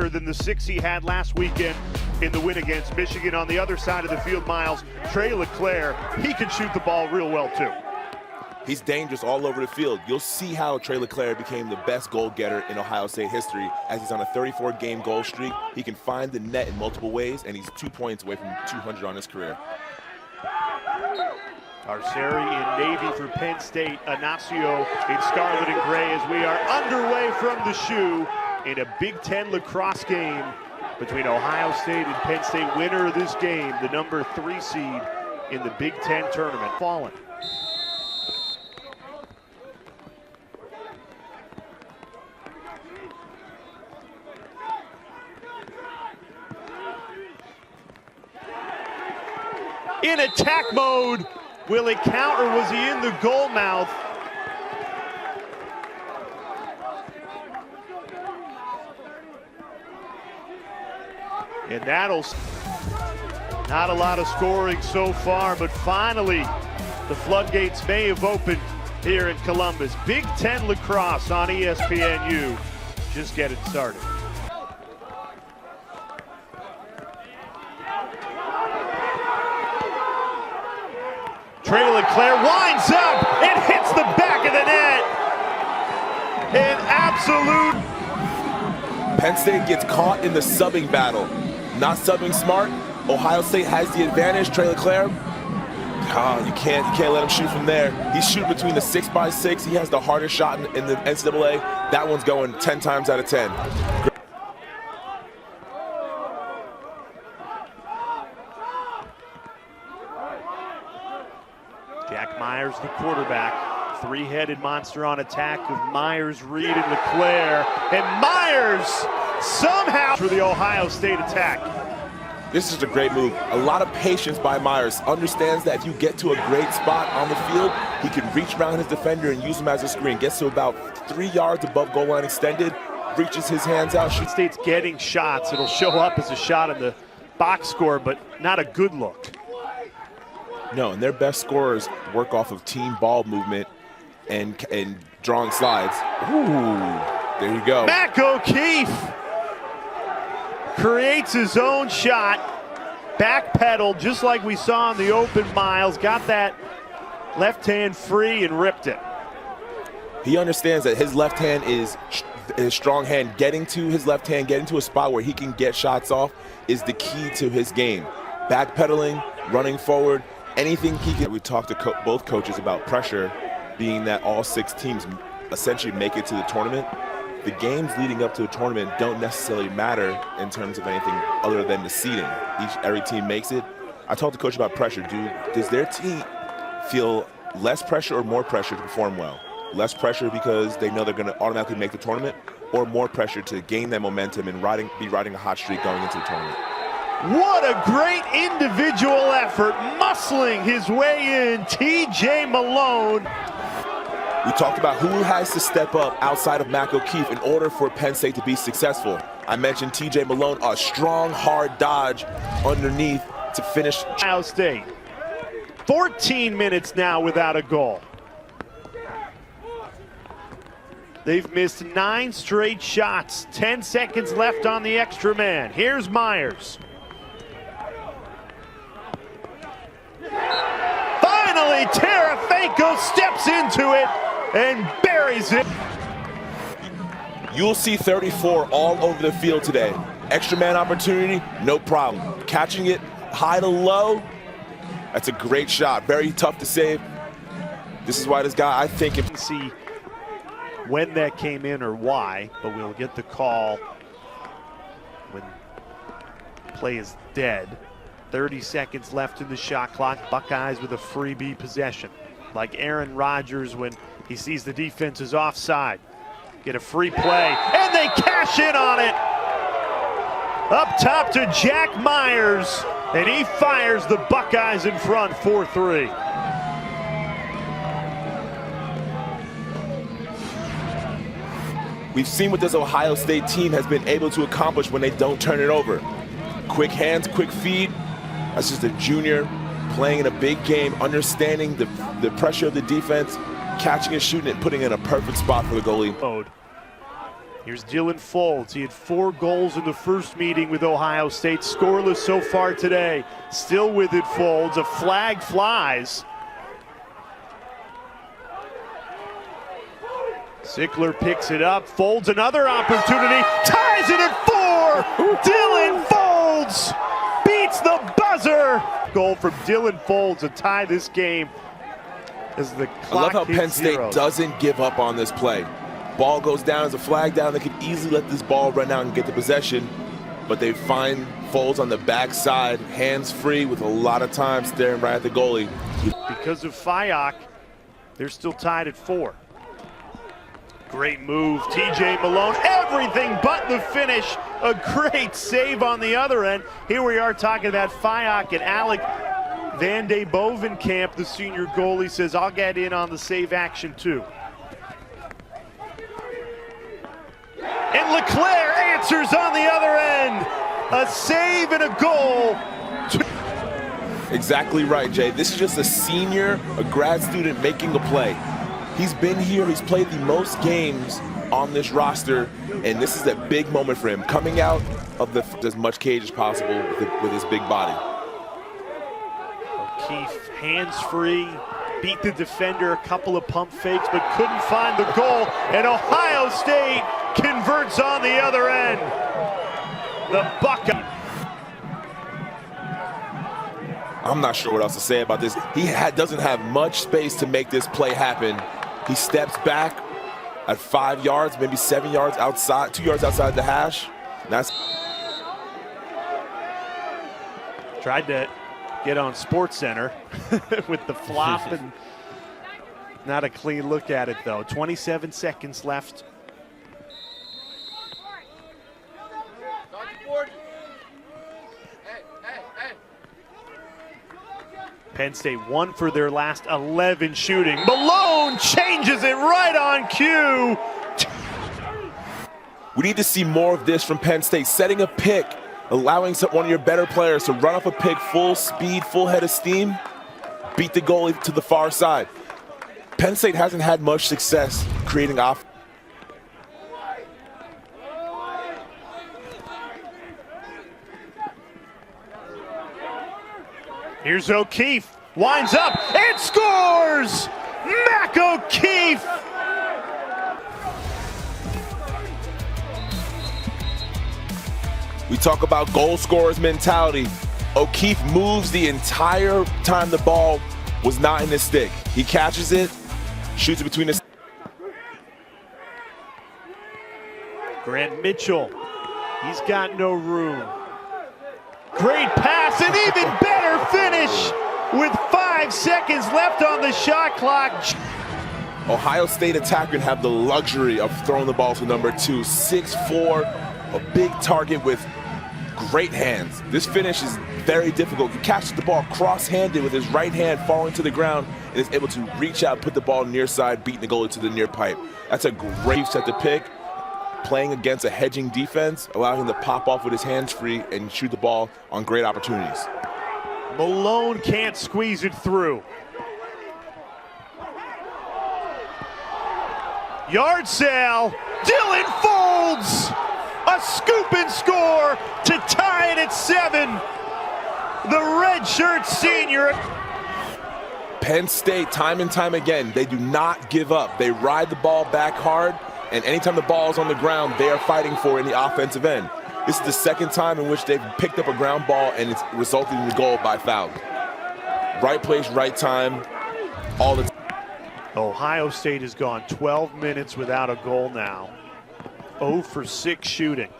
better than the 6 he had last weekend in the win against Michigan. On the other side of the field, Miles, Trey LeClaire, he can shoot the ball real well too. He's dangerous all over the field. You'll see how Trey LeClaire became the best goal getter in Ohio State history as he's on a 34-game goal streak. He can find the net in multiple ways, and he's 2 points away from 200 on his career. Arceri in Navy for Penn State, Ignacio in scarlet and gray as we are underway from the shoe in a Big Ten lacrosse game between Ohio State and Penn State. Winner of this game, the number 3 seed in the Big Ten tournament. Fallen. In attack mode. Will it count or was he in the goal mouth? And that'll, not a lot of scoring so far, but finally the floodgates may have opened here in Columbus. Big Ten lacrosse on ESPNU. Just getting started. Trey LeClaire winds up and hits the back of the net. An absolute. Penn State gets caught in the subbing battle. Not subbing smart. Ohio State has the advantage. Trey LeClaire, you can't let him shoot from there. He's shooting between the 6x6. He has the hardest shot in the NCAA. That one's going 10 times out of 10. Jack Myers, the quarterback. Three-headed monster on attack of Myers, Reed, and LeClaire. And Myers somehow through the Ohio State attack. This is a great move. A lot of patience by Myers. Understands that if you get to a great spot on the field, he can reach around his defender and use him as a screen. Gets to about 3 yards above goal line extended, reaches his hands out. Penn State's getting shots. It'll show up as a shot in the box score, but not a good look. No, and their best scorers work off of team ball movement and drawing slides. Ooh, there you go. Mac O'Keefe creates his own shot, backpedaled just like we saw in the open, Miles. Got that left hand free and ripped it. He understands that his left hand is his strong hand. Getting to his left hand, getting to a spot where he can get shots off is the key to his game. Backpedaling, running forward, anything he can. We talked to both coaches about pressure, being that all 6 teams essentially make it to the tournament. The games leading up to the tournament don't necessarily matter in terms of anything other than the seeding. Every team makes it. I talked to coach about pressure. Does their team feel less pressure or more pressure to perform well? Less pressure because they know they're going to automatically make the tournament, or more pressure to gain that momentum and be riding a hot streak going into the tournament? What a great individual effort, muscling his way in, TJ Malone. We talked about who has to step up outside of Mac O'Keefe in order for Penn State to be successful. I mentioned TJ Malone, a strong, hard dodge underneath to finish. Ohio State, 14 minutes now without a goal. They've missed 9 straight shots, 10 seconds left on the extra man. Here's Myers. Finally, Terafenko steps into it and buries it. You'll see 34 all over the field today. Extra man opportunity, no problem. Catching it high to low, that's a great shot. Very tough to save. This is why this guy, I think, if you see when that came in or why, but we'll get the call when play is dead. 30 seconds left in the shot clock. Buckeyes with a freebie possession. Like Aaron Rodgers when he sees the defense is offside. Get a free play, and they cash in on it. Up top to Jack Myers, and he fires the Buckeyes in front 4-3. We've seen what this Ohio State team has been able to accomplish when they don't turn it over. Quick hands, quick feed. That's just a junior playing in a big game, understanding the pressure of the defense, catching and shooting it, putting it in a perfect spot for the goalie. Here's Dylan Folds. He had 4 goals in the first meeting with Ohio State. Scoreless so far today. Still with it, Folds. A flag flies. Sickler picks it up. Folds another opportunity. Ties it at 4. Dylan Folds beats the buzzer. Goal from Dylan Folds to tie this game as the clock I love how hits Penn State zeros. doesn't give up on this play. Ball goes down, as a flag down. They could easily let this ball run out and get the possession, but they find Folds on the backside, hands free with a lot of time staring right at the goalie. Because of Fyock, they're still tied at 4. Great move, TJ Malone, everything but the finish. A great save on the other end. Here we are talking about Fyock, and Alec Van de Bovenkamp, the senior goalie, says, I'll get in on the save action too. And LeClaire answers on the other end. A save and a goal. Exactly right, Jay. This is just a senior, a grad student making a play. He's been here, he's played the most games on this roster, and this is a big moment for him, coming out of as much cage as possible with his big body. O'Keefe, hands free, beat the defender, a couple of pump fakes, but couldn't find the goal, and Ohio State converts on the other end. The Buckeye. I'm not sure what else to say about this. He doesn't have much space to make this play happen. He steps back at 5 yards, maybe 7 yards outside, 2 yards outside the hash. That's Tried to get on SportsCenter with the flop, and not a clean look at it though. 27 seconds left. Penn State 1 for their last 11 shooting. Malone changes it right on cue. We need to see more of this from Penn State, setting a pick, allowing one of your better players to run off a pick full speed, full head of steam, beat the goalie to the far side. Penn State hasn't had much success creating offense. Here's O'Keefe, winds up and scores! Mac O'Keefe! We talk about goal scorers mentality. O'Keefe moves the entire time the ball was not in his stick. He catches it, shoots it between his. Grant Mitchell, he's got no room. Great pass, and even better finish with 5 seconds left on the shot clock. Ohio State attackers have the luxury of throwing the ball to number 2, 6'4", a big target with great hands. This finish is very difficult. He catches the ball cross-handed with his right hand falling to the ground and is able to reach out, put the ball near side, beating the goalie to the near pipe. That's a great set to pick. Playing against a hedging defense, allowing him to pop off with his hands free and shoot the ball on great opportunities. Malone can't squeeze it through. Yard sale, Dylan Folds, a scoop and score to tie it at 7. The redshirt senior. Penn State, time and time again, they do not give up. They ride the ball back hard, and anytime the ball is on the ground, they are fighting for it in the offensive end. This is the second time in which they've picked up a ground ball and it's resulted in the goal by foul. Right place, right time, all the time. Ohio State has gone 12 minutes without a goal now. 0 for 6 shooting.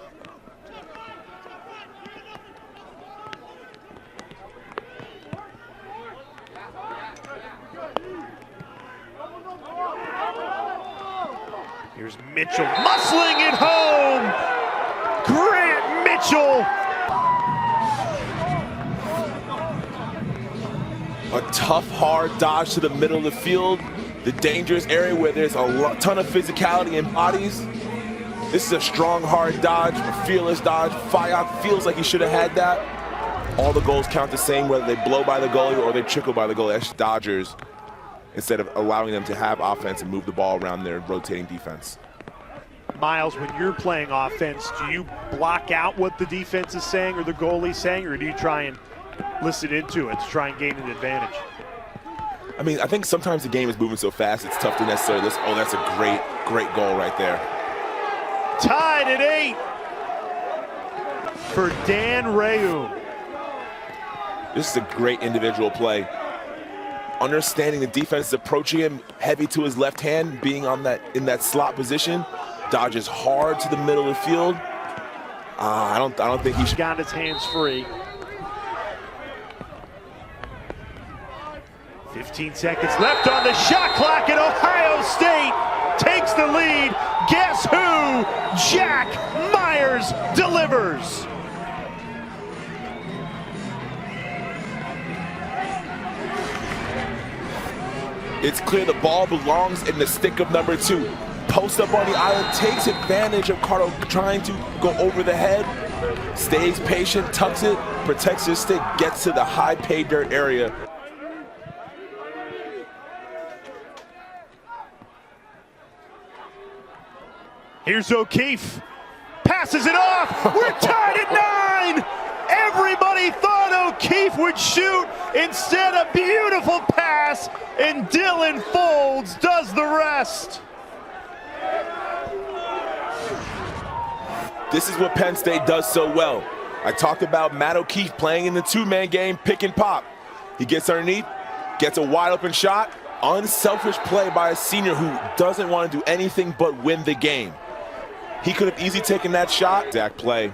Here's Mitchell muscling it home. Grant Mitchell. A tough, hard dodge to the middle of the field. The dangerous area where there's a ton of physicality and bodies. This is a strong, hard dodge, a fearless dodge. Fyock feels like he should have had that. All the goals count the same, whether they blow by the goalie or they trickle by the goalie. That's Dodgers, instead of allowing them to have offense and move the ball around their rotating defense. Miles, when you're playing offense, do you block out what the defense is saying or the goalie's saying, or do you try and listen into it to try and gain an advantage? I mean, I think sometimes the game is moving so fast, it's tough to necessarily listen. Oh, that's a great goal right there. Tied at 8 for Dan Rayum. This is a great individual play. Understanding the defense is approaching him heavy to his left hand, being on in that slot position, dodges hard to the middle of the field. I don't think he should. Got his hands free. 15 seconds left on the shot clock, and Ohio State takes the lead. Guess who? Jack Myers delivers. It's clear the ball belongs in the stick of number 2. Post up on the island, takes advantage of Carter trying to go over the head, stays patient, tucks it, protects his stick, gets to the high pay dirt area. Here's O'Keefe, passes it off. We're tied at 9. Everybody thought O'Keefe would shoot. Instead, a beautiful pass, and Dylan Folds does the rest. This is what Penn State does so well. I talked about Matt O'Keefe playing in the two-man game, pick and pop. He gets underneath, gets a wide open shot, unselfish play by a senior who doesn't want to do anything but win the game. He could have easily taken that shot. Exact play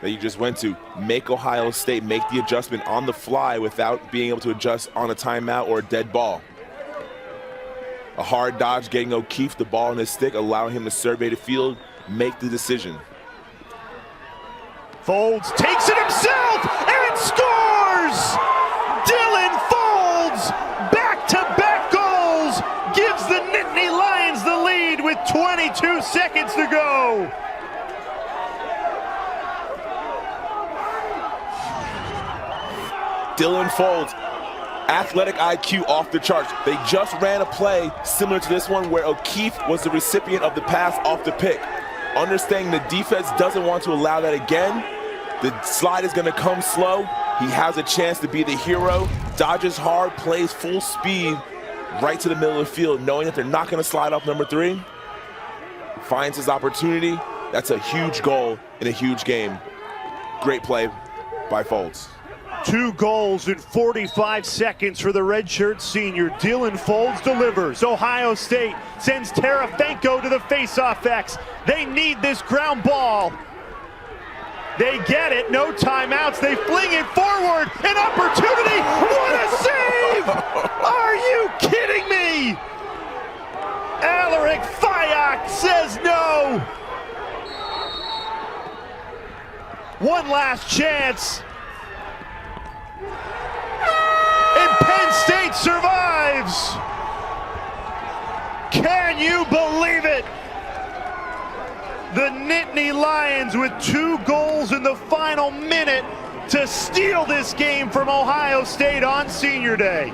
that you just went to. Make Ohio State make the adjustment on the fly without being able to adjust on a timeout or a dead ball. A hard dodge getting O'Keefe the ball in his stick, allowing him to survey the field, make the decision. Folds takes it himself and scores! Dylan Folds, back-to-back goals, gives the Nittany Lions the lead with 22 seconds to go. Dylan Folds, athletic IQ off the charts. They just ran a play similar to this one where O'Keefe was the recipient of the pass off the pick. Understanding the defense doesn't want to allow that again. The slide is going to come slow. He has a chance to be the hero. Dodges hard, plays full speed right to the middle of the field, knowing that they're not going to slide off number 3. Finds his opportunity. That's a huge goal in a huge game. Great play by Folds. 2 goals in 45 seconds for the redshirt senior. Dylan Folds delivers. Ohio State sends Terafenko to the faceoff X. They need this ground ball. They get it, no timeouts. They fling it forward. An opportunity. What a save! Are you kidding me? Alaric Fayak says no. One last chance. And Penn State survives. Can you believe it? The Nittany Lions with 2 goals in the final minute to steal this game from Ohio State on Senior Day.